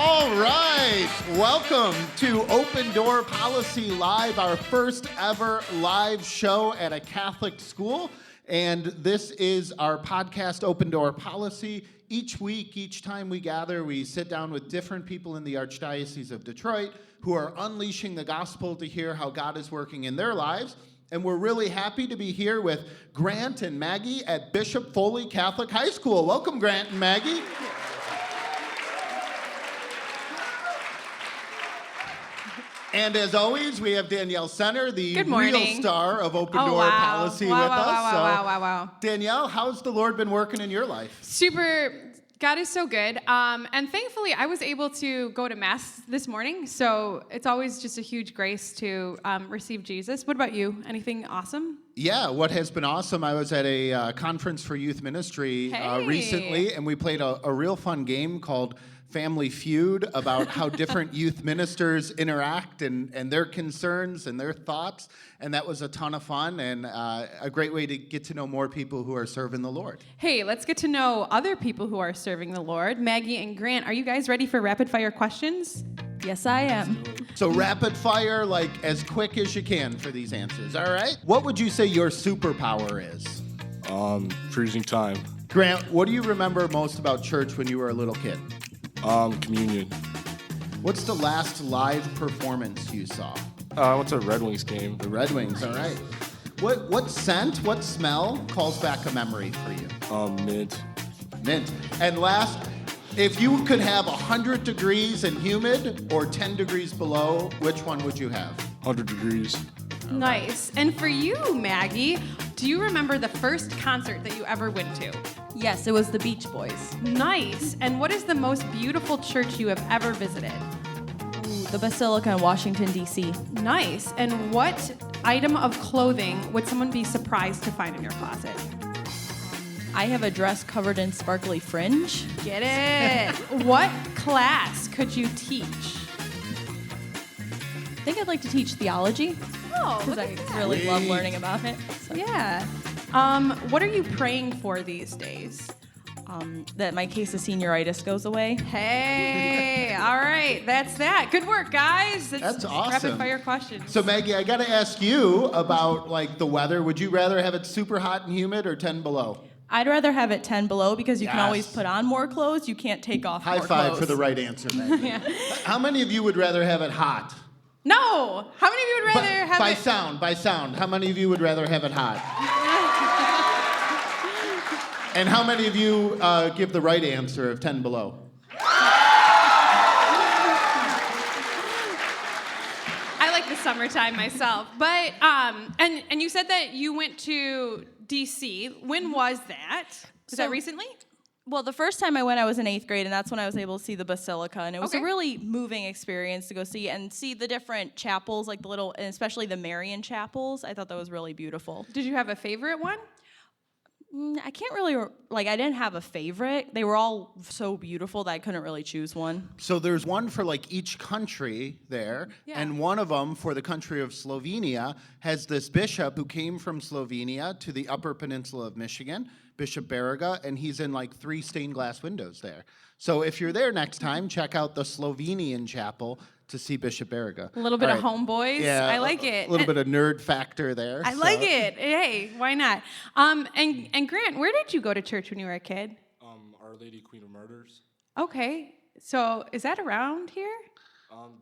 All right, welcome to Open Door Policy Live, our first ever live show at a Catholic school. And this is our podcast, Open Door Policy. Each week, each time we gather, we sit down with different people in the Archdiocese of Detroit who are unleashing the gospel to hear how God is working in their lives. And we're really happy to be here with Grant and Maggie at Bishop Foley Catholic High School. Welcome, Grant and Maggie. And as always, we have Danielle Center, the real star of Open Door Policy with us. Wow. Danielle, how's the Lord been working in your life? Super. God is so good. And thankfully, I was able to go to Mass this morning. So it's always just a huge grace to receive Jesus. What about you? Anything awesome? Yeah, what has been awesome, I was at a conference for youth ministry recently, and we played a real fun game called Family Feud about how different youth ministers interact and their concerns and their thoughts. And that was a ton of fun and a great way to get to know more people who are serving the Lord. Hey, let's get to know other people who are serving the Lord. Maggie and Grant, are you guys ready for rapid fire questions? Yes, I am. So rapid fire, like as quick as you can for these answers, all right? What would you say your superpower is? Freezing time. Grant, what do you remember most about church when you were a little kid? Communion. What's the last live performance you saw? I went to a Red Wings game. The Red Wings, all right. What scent, what smell calls back a memory for you? Mint. Mint. And last, if you could have 100 degrees and humid or 10 degrees below, which one would you have? 100 degrees. Nice. And for you, Maggie, do you remember the first concert that you ever went to? Yes, it was the Beach Boys. Nice. And what is the most beautiful church you have ever visited? The Basilica in Washington, D.C. Nice. And what item of clothing would someone be surprised to find in your closet? I have a dress covered in sparkly fringe. Get it. What class could you teach? I think I'd like to teach theology. Oh, because I really love learning about it. So. Yeah. What are you praying for these days? That my case of senioritis goes away. Hey, all right, that's that. Good work, guys. That's awesome. Rapid fire questions. So Maggie, I got to ask you about like the weather. Would you rather have it super hot and humid or 10 below? I'd rather have it 10 below because you can always put on more clothes. You can't take off more clothes. High five for the right answer, Maggie. Yeah. How many of you would rather have it hot? No. How many of you would rather have by it? By sound. How many of you would rather have it hot? And how many of you give the right answer of 10 below? I like the summertime myself. But and you said that you went to D.C. When was that? Was that recently? Well, the first time I went, I was in 8th grade, and that's when I was able to see the Basilica, and it was a really moving experience to go see the different chapels, like the little, and especially the Marian chapels. I thought that was really beautiful. Did you have a favorite one? I can't really, I didn't have a favorite. They were all so beautiful that I couldn't really choose one. So there's one for like each country there, and one of them for the country of Slovenia has this bishop who came from Slovenia to the Upper Peninsula of Michigan, Bishop Beriga, and he's in like 3 stained glass windows there. So if you're there next time, check out the Slovenian chapel to see Bishop Beriga. A little bit of homeboys. Yeah, I like it. A little bit of nerd factor there. I like it. Hey, why not? And Grant, where did you go to church when you were a kid? Our Lady Queen of Martyrs. Okay. So is that around here?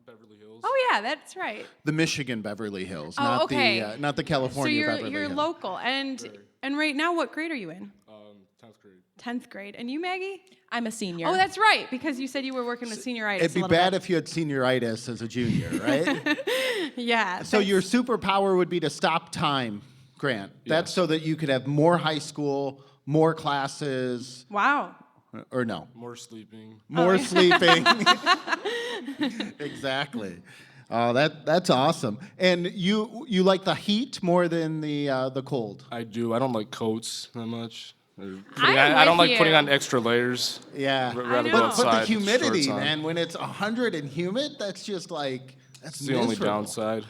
Beverly Hills. Oh yeah, that's right. The Michigan Beverly Hills, not the California Beverly Hills. So you're local. And right now, what grade are you in? 10th grade. 10th grade. And you, Maggie? I'm a senior. Oh, that's right, because you said you were working with senioritis. It'd be bad if you had senioritis as a junior, right? Yeah. So your superpower would be to stop time, Grant. That's so that you could have more high school, more classes. Wow. Or no? More sleeping. More sleeping. Exactly. Oh, that's awesome. And you like the heat more than the cold? I do. I don't like coats that much. I don't like putting on extra layers. Yeah. Rather know. But the outside, humidity, shorts on. man, when it's 100 and humid, that's just like, that's It's the only miserable. downside.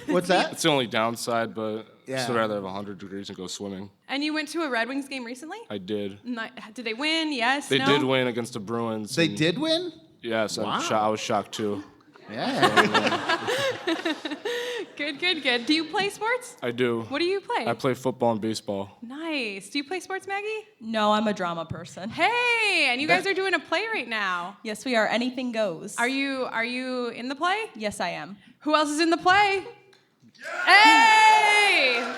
What's that? It's the only downside, but Yeah. I'd rather have 100 degrees and go swimming. And you went to a Red Wings game recently? I did. Did they win? Yes? They no? did win against the Bruins. They and- did win? Yes, Wow. I was shocked too. Yeah. Good. Do you play sports? I do. What do you play? I play football and baseball. Nice. Do you play sports, Maggie? No, I'm a drama person. Hey, and you guys are doing a play right now. Yes, we are. Anything goes. Are you in the play? Yes, I am. Who else is in the play? Hey!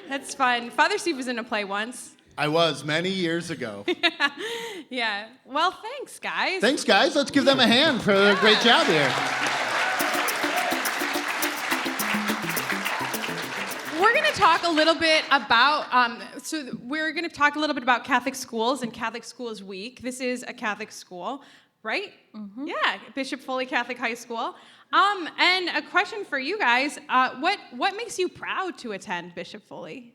That's fun. Father Steve was in a play once. I was many years ago. Yeah. Well, thanks, guys. Thanks, guys. Let's give them a hand for a great job here. We're going to talk a little bit about, we're going to talk a little bit about Catholic schools and Catholic Schools Week. This is a Catholic school, right? Mm-hmm. Yeah, Bishop Foley Catholic High School. And a question for you guys, what makes you proud to attend Bishop Foley?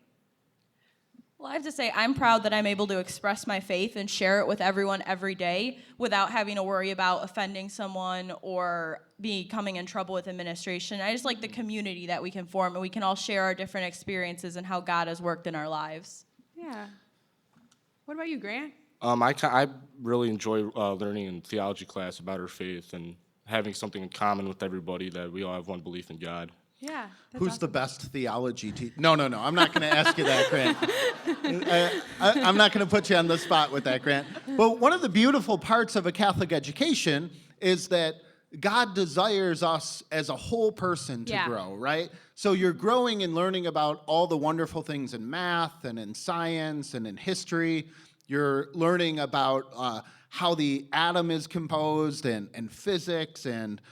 Well, I have to say, I'm proud that I'm able to express my faith and share it with everyone every day without having to worry about offending someone or becoming in trouble with administration. I just like the community that we can form, and we can all share our different experiences and how God has worked in our lives. Yeah. What about you, Grant? I really enjoy learning in theology class about our faith and having something in common with everybody, that we all have one belief in God. Yeah. Who's the best theology teacher? No. I'm not going to ask you that, Grant. I'm not going to put you on the spot with that, Grant. But one of the beautiful parts of a Catholic education is that God desires us as a whole person to grow, right? So you're growing and learning about all the wonderful things in math and in science and in history. You're learning about how the atom is composed and physics and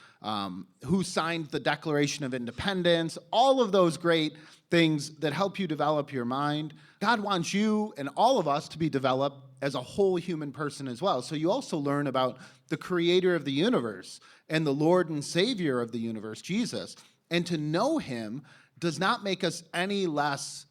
who signed the Declaration of Independence, all of those great things that help you develop your mind. God wants you and all of us to be developed as a whole human person as well. So you also learn about the creator of the universe and the Lord and Savior of the universe, Jesus. And to know him does not make us any less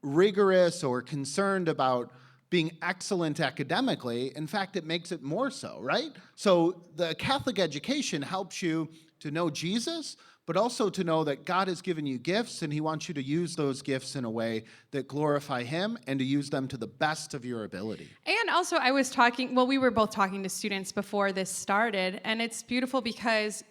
rigorous or concerned about being excellent academically. In fact, it makes it more so, right? So the Catholic education helps you to know Jesus, but also to know that God has given you gifts and he wants you to use those gifts in a way that glorify him and to use them to the best of your ability. And also we were both talking to students before this started, and it's beautiful because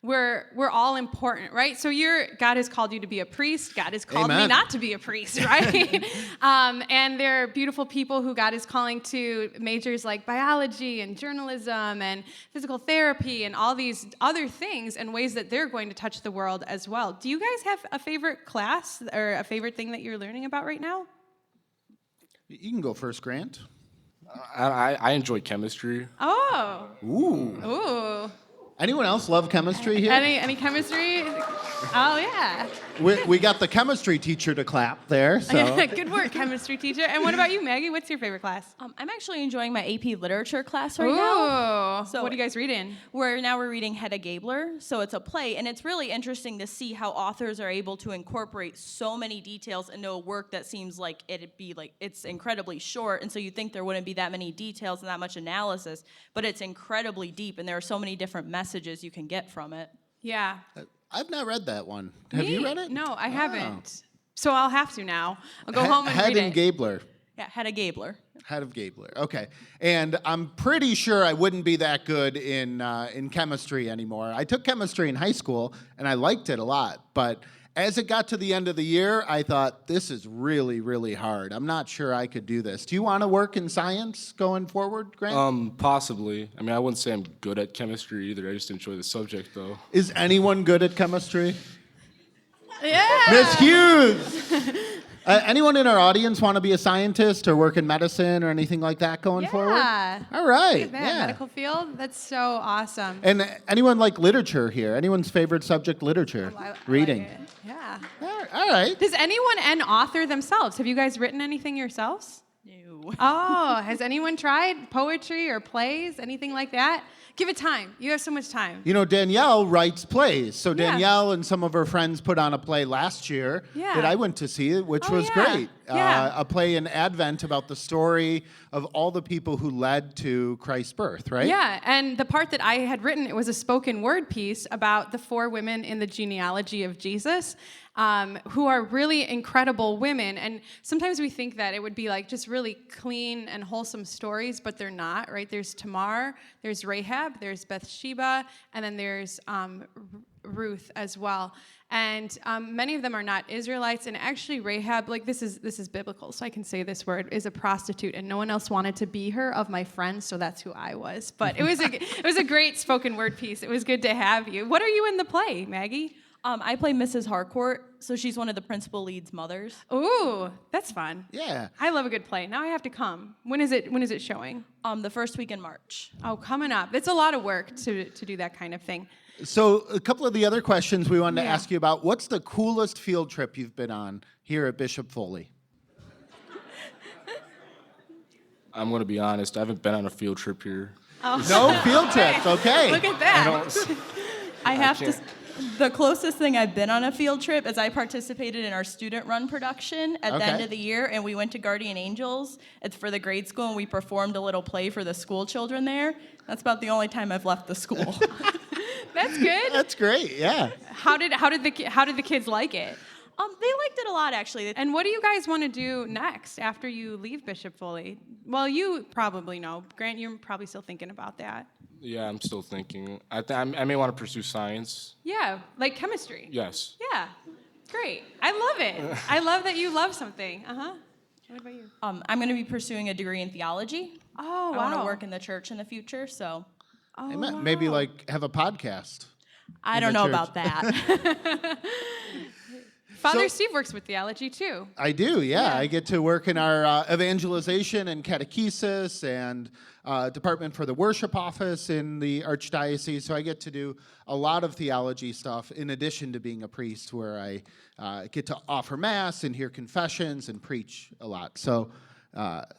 we're all important, right? So God has called you to be a priest. God has called me not to be a priest, right? And there are beautiful people who God is calling to majors like biology and journalism and physical therapy and all these other things and ways that they're going to touch the world as well. Do you guys have a favorite class or a favorite thing that you're learning about right now? You can go first, Grant. I enjoy chemistry. Oh. Ooh. Ooh. Anyone else love chemistry here? Any chemistry? Oh, yeah. We got the chemistry teacher to clap there. So Good work, chemistry teacher. And what about you, Maggie? What's your favorite class? I'm actually enjoying my AP Literature class right now. So what are you guys reading? We're reading Hedda Gabler, so it's a play, and it's really interesting to see how authors are able to incorporate so many details into a work that seems like it's incredibly short, and so you think there wouldn't be that many details and that much analysis, but it's incredibly deep, and there are so many different messages you can get from it. Yeah. I've not read that one. Have you read it? No, I haven't. So I'll have to now. I'll go home and read it. Gabler. Yeah, Hedda Gabler. Head of Gabler. Okay. And I'm pretty sure I wouldn't be that good in chemistry anymore. I took chemistry in high school, and I liked it a lot. But as it got to the end of the year, I thought, this is really, really hard. I'm not sure I could do this. Do you want to work in science going forward, Grant? Possibly. I mean, I wouldn't say I'm good at chemistry either. I just enjoy the subject, though. Is anyone good at chemistry? Yeah. Miss Hughes! Anyone in our audience want to be a scientist or work in medicine or anything like that going forward? Yeah. All right. Look at that, medical field. That's so awesome. And anyone like literature here? Anyone's favorite subject, literature? I Reading. like it. Yeah. All right. Does anyone an author themselves? Have you guys written anything yourselves? No. Oh, has anyone tried poetry or plays, anything like that? Give it time. You have so much time. You know, Danielle writes plays. So Danielle and some of her friends put on a play last year that I went to see, which was great. Yeah. A play in Advent about the story of all the people who led to Christ's birth, right? Yeah, and the part that I had written, it was a spoken word piece about the 4 women in the genealogy of Jesus, who are really incredible women. And sometimes we think that it would be like just really clean and wholesome stories, but they're not, right? There's Tamar, there's Rahab, there's Bathsheba, and then there's Ruth as well. And many of them are not Israelites. And actually, Rahab, like this is biblical, so I can say this word, is a prostitute, and no one else wanted to be her of my friends, so that's who I was. But it was a great spoken word piece. It was good to have you. What are you in the play, Maggie? I play Mrs. Harcourt, so she's one of the principal lead's mothers. Ooh, that's fun. Yeah. I love a good play. Now I have to come. When is it showing? The first week in March. Oh, coming up. It's a lot of work to do that kind of thing. So a couple of the other questions we wanted to Yeah. ask you about. What's the coolest field trip you've been on here at Bishop Foley? I'm going to be honest, I haven't been on a field trip here. Oh. No field trips, okay. Look at that. I have to. can't. The closest thing I've been on a field trip is I participated in our student run production at the end Okay. of the year, and we went to Guardian Angels. It's for the grade school, and we performed a little play for the school children there. That's about the only time I've left the school. That's good. That's great, yeah. How did the kids like it? They liked it a lot, actually. And what do you guys want to do next after you leave Bishop Foley? Well, you probably know. Grant, you're probably still thinking about that. Yeah, I'm still thinking. I may want to pursue science. Yeah, like chemistry. Yes. Yeah, great. I love it. I love that you love something. What about you? I'm going to be pursuing a degree in theology. Oh, wow. I want to work in the church in the future, so Oh, Amen. wow. Maybe like have a podcast. I In don't the know church. about that. Father So- Steve works with theology too. I do, yeah. Yeah. I get to work in our evangelization and catechesis and Department for the Worship Office in the Archdiocese. So I get to do a lot of theology stuff in addition to being a priest, where I get to offer Mass and hear confessions and preach a lot. So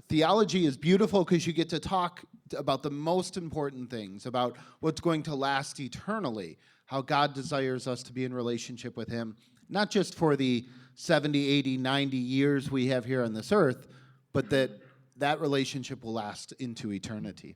theology is beautiful because you get to talk about the most important things, about what's going to last eternally, how God desires us to be in relationship with Him. Not just for the 70, 80, 90 years we have here on this earth, but that relationship will last into eternity.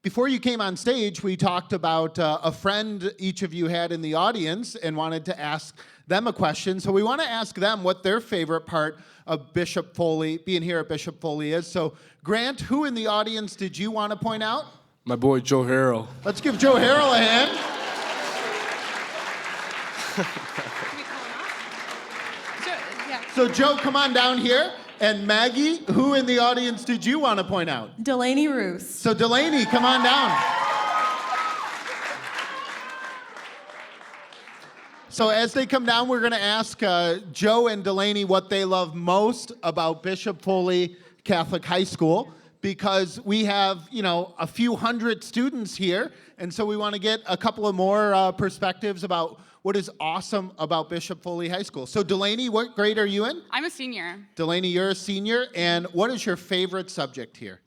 Before you came on stage, we talked about a friend each of you had in the audience and wanted to ask them a question. So we want to ask them what their favorite part of Bishop Foley, being here at Bishop Foley is. So Grant, who in the audience did you want to point out? My boy Joe Harrell. Let's give Joe Harrell a hand. So Joe, come on down here. And Maggie, who in the audience did you want to point out? Delaney Roos. So Delaney, come on down. So as they come down, we're going to ask Joe and Delaney what they love most about Bishop Foley Catholic High School, because we have, a few hundred students here, and so we want to get a couple of more perspectives about what is awesome about Bishop Foley High School. So Delaney, what grade are you in? I'm a senior. Delaney, you're a senior, and what is your favorite subject here?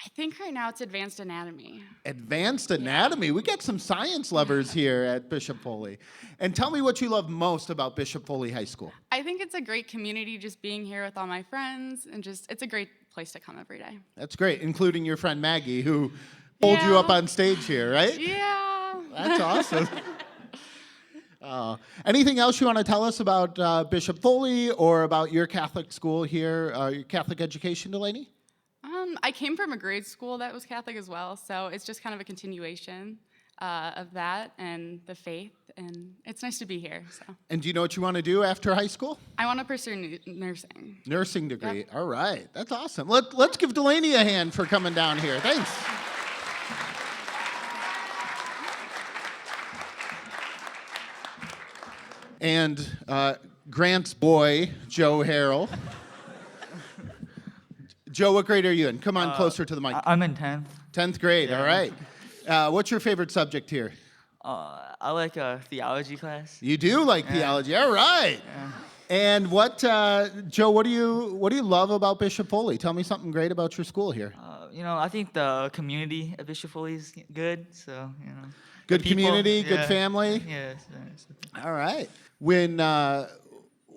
I think right now it's advanced anatomy. Advanced anatomy. We got some science lovers here at Bishop Foley. And tell me what you love most about Bishop Foley High School. I think it's a great community, just being here with all my friends, and it's a great place to come every day. That's great, including your friend Maggie, who pulled you Yeah. up on stage here, right? Yeah. That's awesome. Anything else you want to tell us about Bishop Foley or about your Catholic school here, your Catholic education, Delaney? I came from a grade school that was Catholic as well, so it's just kind of a continuation of that and the faith, and it's nice to be here. So And do you know what you want to do after high school? I want to pursue nursing. Nursing degree. Yep. All right. That's awesome. Let's give Delaney a hand for coming down here. Thanks. And Grant's boy, Joe Harrell. Joe, what grade are you in? Come on closer to the mic. I'm in 10th. 10th grade. All right. What's your favorite subject here? I like theology class. You do like theology. All right. And what, Joe? What do you love about Bishop Foley? Tell me something great about your school here. I think the community at Bishop Foley is good. So Good the people- community, good yeah. family. Yes. All right. When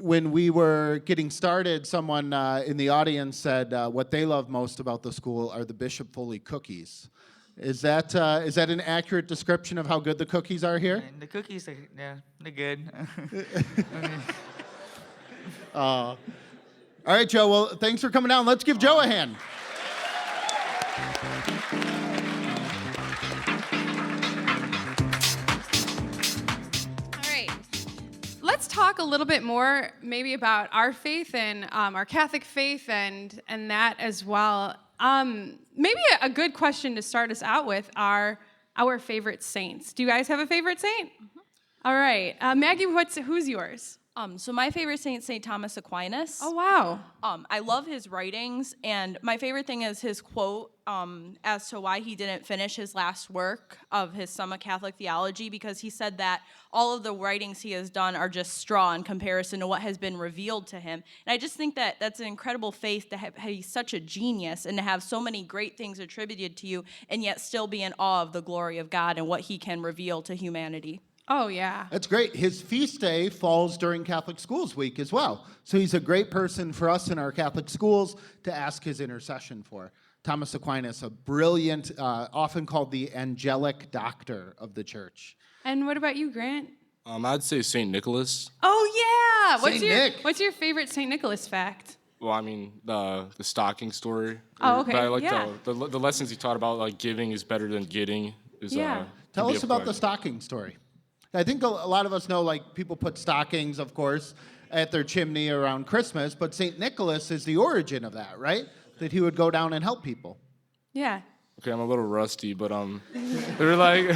when we were getting started, someone in the audience said what they love most about the school are the Bishop Foley cookies. Is that an accurate description of how good the cookies are here? And the cookies, they're good. All right, Joe. Well, thanks for coming down. Let's give Joe a hand. Let's talk a little bit more maybe about our faith and our Catholic faith and that as well. Maybe a good question to start us out with are our favorite saints. Do you guys have a favorite saint? Mm-hmm. All right. Maggie, who's yours? So my favorite saint, St. Thomas Aquinas. Oh, wow. I love his writings, and my favorite thing is his quote as to why he didn't finish his last work of his Summa Catholic Theology, because he said that all of the writings he has done are just straw in comparison to what has been revealed to him. And I just think that that's an incredible faith to have, he's such a genius and to have so many great things attributed to you and yet still be in awe of the glory of God and what he can reveal to humanity. Oh, yeah. That's great. His feast day falls during Catholic Schools Week as well. So he's a great person for us in our Catholic schools to ask his intercession for. Thomas Aquinas, a brilliant, often called the angelic doctor of the church. And what about you, Grant? I'd say St. Nicholas. Oh, yeah. What's your favorite St. Nicholas fact? Well, I mean, the stocking story. Oh, okay. But I like Yeah. the lessons he taught about, like, giving is better than getting. Yeah. Tell us about the stocking story. I think a lot of us know, like, people put stockings, of course, at their chimney around Christmas, but St. Nicholas is the origin of that, right? That he would go down and help people. Yeah. Okay, I'm a little rusty, but they're like...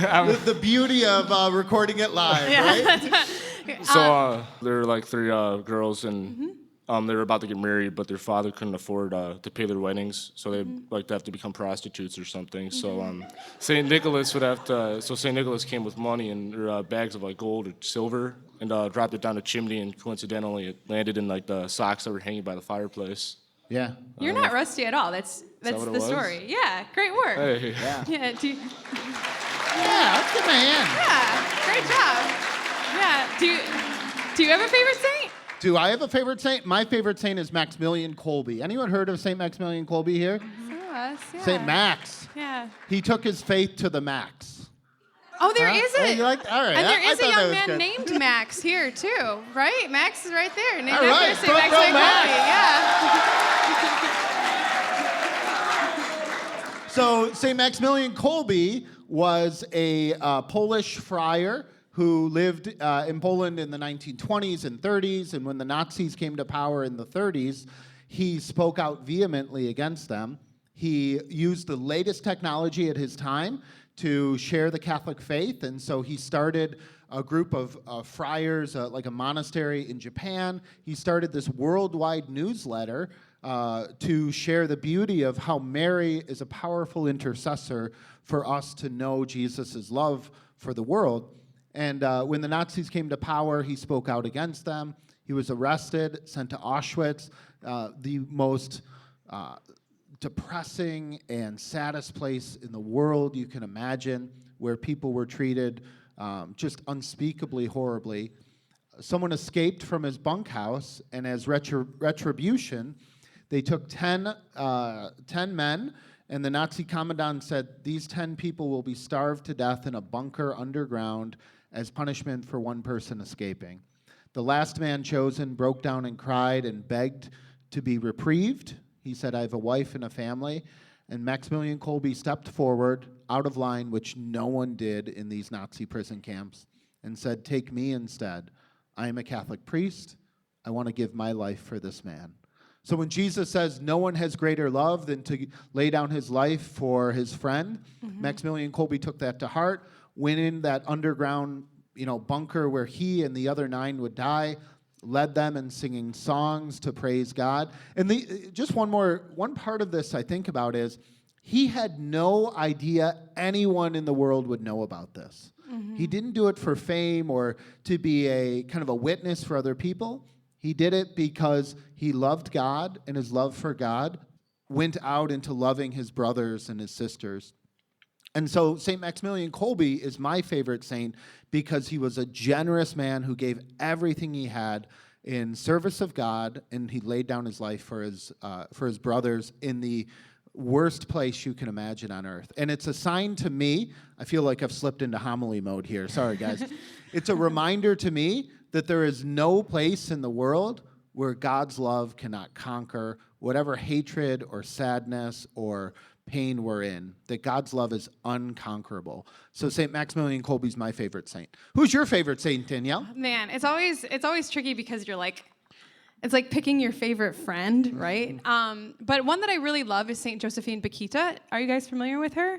the beauty of recording it live, right? So there were like three girls, and they were about to get married, but their father couldn't afford to pay their weddings, so they'd like to have to become prostitutes or something. So St. Nicholas would have to. So St. Nicholas came with money and bags of like gold or silver, and dropped it down a chimney, and coincidentally it landed in like the socks that were hanging by the fireplace. Yeah. You're not rusty at all. That's the story. Yeah, great work. Hey. Yeah. Yeah, Yeah, let's give him a hand. yeah, great job. Yeah, do you have a favorite saint? Do I have a favorite saint? My favorite saint is Maximilian Kolbe. Anyone heard of St. Maximilian Kolbe here? Us, yeah. St. Max. Yeah. He took his faith to the max. Oh, there is Oh, a. you like, all right. And there I is a thought that young was man good. named Max here too, right? Max is right there. Named All right, after St. front row Maximilian Kolbe. Yeah. So St. Maximilian Kolbe was a Polish friar who lived in Poland in the 1920s and 30s, and when the Nazis came to power in the 30s, he spoke out vehemently against them. He used the latest technology at his time to share the Catholic faith, and so he started a group of friars, like a monastery in Japan. He started this worldwide newsletter to share the beauty of how Mary is a powerful intercessor for us to know Jesus' love for the world. And when the Nazis came to power, he spoke out against them. He was arrested, sent to Auschwitz, the most depressing and saddest place in the world you can imagine, where people were treated just unspeakably horribly. Someone escaped from his bunkhouse, and as retribution, they took 10 men, and the Nazi commandant said, these 10 people will be starved to death in a bunker underground as punishment for one person escaping. The last man chosen broke down and cried and begged to be reprieved. He said, I have a wife and a family. And Maximilian Kolbe stepped forward, out of line, which no one did in these Nazi prison camps, and said, take me instead. I am a Catholic priest. I want to give my life for this man. So when Jesus says no one has greater love than to lay down his life for his friend, Maximilian Kolbe took that to heart, went in that underground, bunker where he and the other 9 would die, led them in singing songs to praise God. And just one part of this I think about is he had no idea anyone in the world would know about this. He didn't do it for fame or to be a kind of a witness for other people. He did it because he loved God, and his love for God went out into loving his brothers and his sisters. And so St. Maximilian Kolbe is my favorite saint because he was a generous man who gave everything he had in service of God, and he laid down his life for his brothers in the worst place you can imagine on earth. And it's a sign to me, I feel like I've slipped into homily mode here, sorry guys. It's a reminder to me that there is no place in the world where God's love cannot conquer whatever hatred or sadness or pain we're in, that God's love is unconquerable. So St. Maximilian Kolbe's my favorite saint. Who's your favorite saint, Danielle? Man, it's always tricky because you're like, it's like picking your favorite friend, right? But one that I really love is St. Josephine Bakhita. Are you guys familiar with her?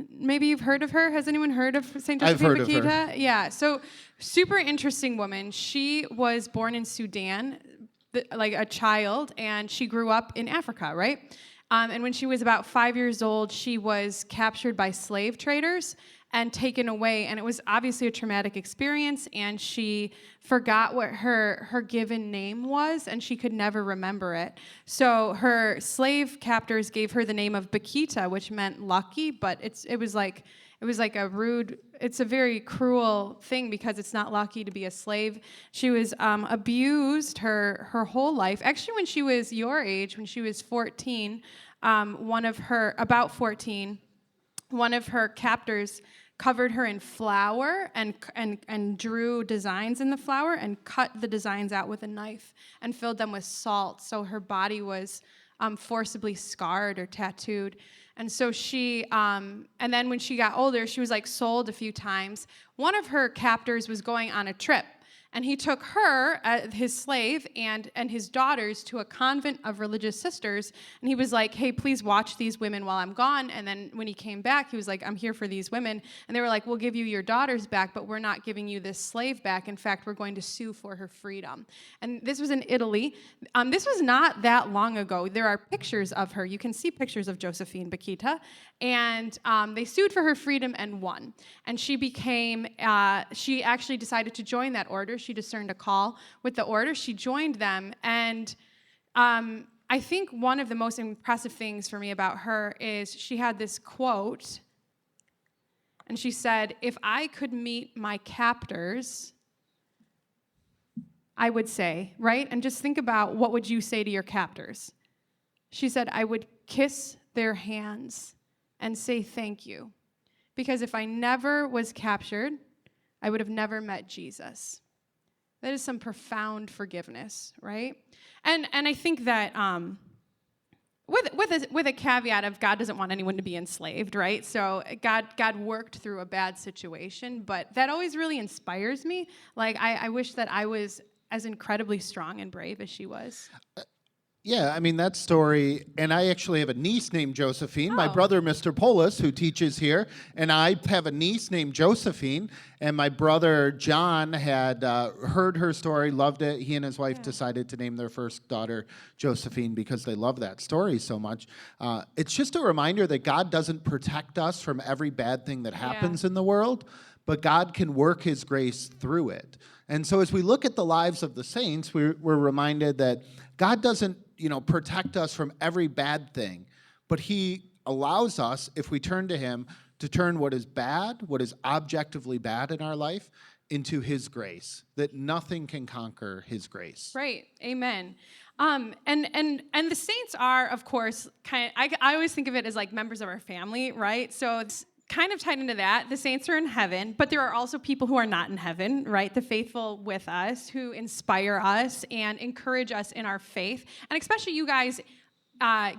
Maybe you've heard of her. Has anyone heard of St. Josephine I've heard Bakhita? of her. Yeah, so super interesting woman. She was born in Sudan, like a child, and she grew up in Africa, right? And when she was about 5 years old, she was captured by slave traders and taken away. And it was obviously a traumatic experience, and she forgot what her given name was, and she could never remember it. So her slave captors gave her the name of Bakhita, which meant lucky, but it was like a rude, it's a very cruel thing because it's not lucky to be a slave. She was abused her whole life. Actually, when she was your age, when she was 14, one of her captors covered her in flour and drew designs in the flour and cut the designs out with a knife and filled them with salt, so her body was forcibly scarred or tattooed. And so she, and then when she got older, she was like sold a few times. One of her captors was going on a trip, and he took her, his slave, and his daughters to a convent of religious sisters, and he was like, hey, please watch these women while I'm gone. And then when he came back, he was like, I'm here for these women. And they were like, we'll give you your daughters back, but we're not giving you this slave back. In fact, we're going to sue for her freedom. And this was in Italy. This was not that long ago. There are pictures of her. You can see pictures of Josephine Bakhita. And they sued for her freedom and won. And she became, she actually decided to join that order. She discerned a call with the order. She joined them. And I think one of the most impressive things for me about her is she had this quote. And she said, if I could meet my captors, I would say, right? And just think about, what would you say to your captors? She said, I would kiss their hands and say thank you. Because if I never was captured, I would have never met Jesus. That is some profound forgiveness, right? And I think that with a caveat of God doesn't want anyone to be enslaved, right? So God worked through a bad situation, but that always really inspires me. Like I wish that I was as incredibly strong and brave as she was. Yeah, I mean, that story, and I actually have a niece named Josephine. My Oh. brother, Mr. Polis, who teaches here, and I have a niece named Josephine, and my brother, John, had heard her story, loved it. He and his wife decided to name their first daughter Josephine because they love that story so much. It's just a reminder that God doesn't protect us from every bad thing that happens in the world, but God can work his grace through it. And so as we look at the lives of the saints, we're reminded that God doesn't, protect us from every bad thing, but he allows us, if we turn to him, to turn what is bad, what is objectively bad in our life, into his grace, that nothing can conquer his grace. Right. Amen. And the saints are, of course, I always think of it as like members of our family, right? So it's kind of tied into that. The saints are in heaven, but there are also people who are not in heaven, right? The faithful with us, who inspire us and encourage us in our faith. And especially you guys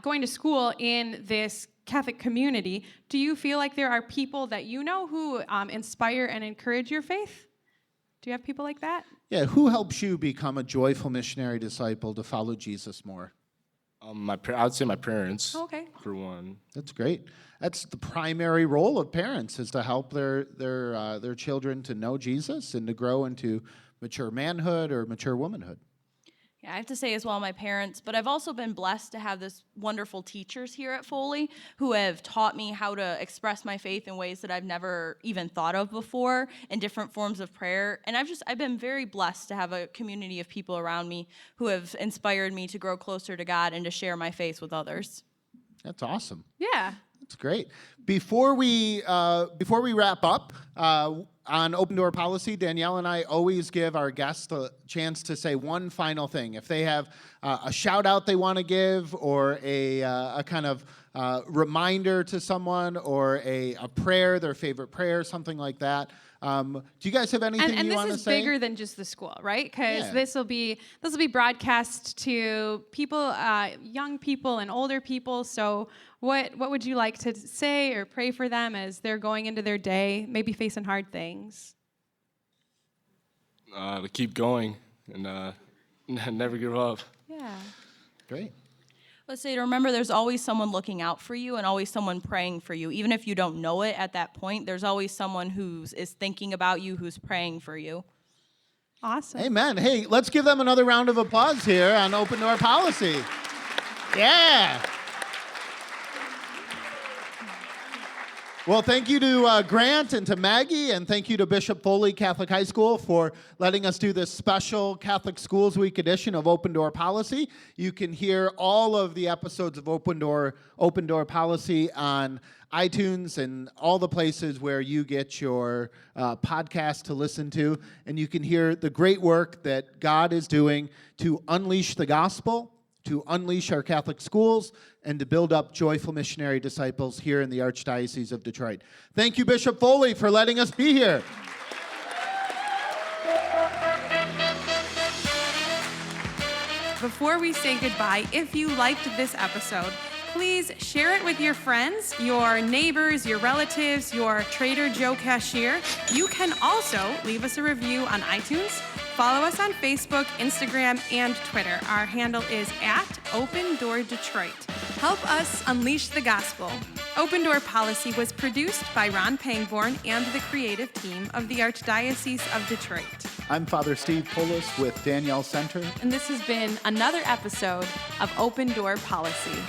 going to school in this Catholic community, do you feel like there are people that you know who inspire and encourage your faith? Do you have people like that? Yeah, who helps you become a joyful missionary disciple to follow Jesus more? I would say my parents, Okay. for one. That's great. That's the primary role of parents, is to help their children to know Jesus and to grow into mature manhood or mature womanhood. Yeah, I have to say as well, my parents, but I've also been blessed to have this wonderful teachers here at Foley who have taught me how to express my faith in ways that I've never even thought of before, in different forms of prayer. And I've been very blessed to have a community of people around me who have inspired me to grow closer to God and to share my faith with others. That's awesome. Yeah. That's great. Before we wrap up, on Open Door Policy, Danielle and I always give our guests the chance to say one final thing. If they have a shout out they want to give, or a kind of reminder to someone, or a prayer, their favorite prayer, something like that. Do you guys have anything and you want to say? And this is bigger than just the school, right? Because Yeah. this will be broadcast to people, young people and older people. So what would you like to say or pray for them as they're going into their day, maybe facing hard things? To keep going and never give up. Yeah. Great. Let's say to remember there's always someone looking out for you and always someone praying for you. Even if you don't know it at that point, there's always someone is thinking about you, who's praying for you. Awesome. Amen. Hey, let's give them another round of applause here on Open Door Policy. Yeah. Well, thank you to Grant and to Maggie, and thank you to Bishop Foley Catholic High School for letting us do this special Catholic Schools Week edition of Open Door Policy. You can hear all of the episodes of Open Door Policy on iTunes and all the places where you get your podcast to listen to. And you can hear the great work that God is doing to unleash the gospel, to unleash our Catholic schools, and to build up joyful missionary disciples here in the Archdiocese of Detroit. Thank you, Bishop Foley, for letting us be here. Before we say goodbye, if you liked this episode, please share it with your friends, your neighbors, your relatives, your Trader Joe cashier. You can also leave us a review on iTunes. Follow us on Facebook, Instagram, and Twitter. Our handle is @OpenDoorDetroit. Help us unleash the gospel. Open Door Policy was produced by Ron Pangborn and the creative team of the Archdiocese of Detroit. I'm Father Steve Polis with Danielle Center. And this has been another episode of Open Door Policy.